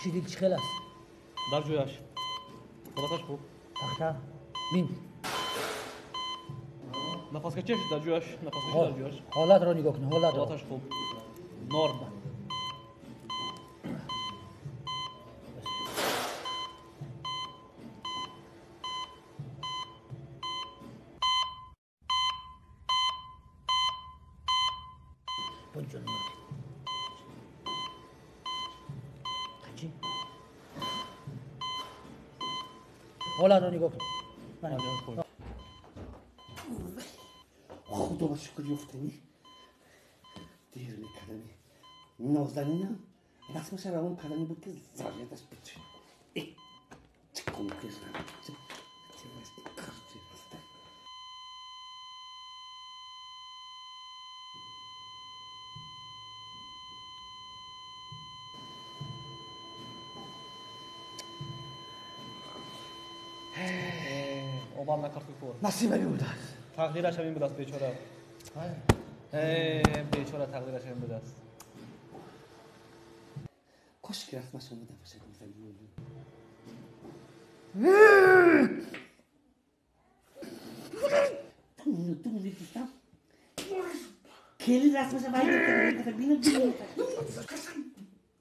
بخشی دیل چه خلاص در جویش خودش خوب تخته بین نفس کشش در جویش نفس کشش در جویش حالت رو نگاه کنه حالت رو حالتش خوب نورمال بونجون چی حالت رو نگاه کن خدا با شکر یفتنی دیر میکردنی نازنینم رسمش روان کردنی بود که زاریدش بچه چه کنکش نمید چه کرچه هسته اوبام نکرد که کور نصیب همین بود است تقدیرش همین بود است بیچاره بیچاره تقدیرش همین بود است کاش که رسمش رو مدفع شد میزنی تو میدیستم کلی رسمش رو باید بینم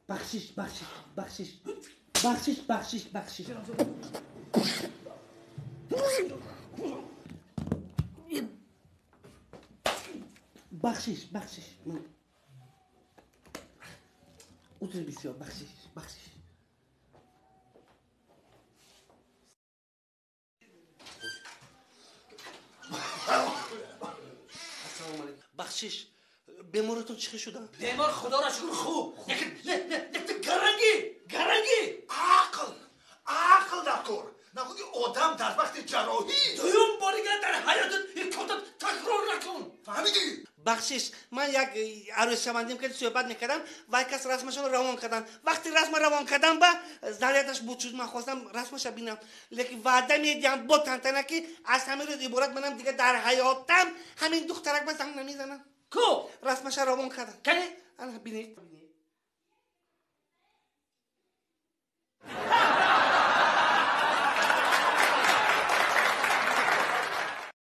بخشش بخشش بخشش بخشش بخشش بخشش بخشش بخشش اوتر بسیار بخشش بخشش بخشش بیمارتون چه شده؟ بیمار خدا را شکر خوب نه گرنگی عقل نکن نخودی آدم در وقت جراحی دویم باریگر در حیاتت یک کتت تکرار نکن فهمیدی؟ بخشش من یک عروس شوندیم که صحبت میکردم و یک کس رسمشون رو روان کردن وقتی رسم روان کردم با ذریعتش بود شد من خواستم رسمش ببینم لیکن وعده میدیم با تنتنه که از همین روز عبارت منم دیگه در حیاتم همین دخترک به زنگ نمیزنم کو رسمش روان کردن کنی الان بینید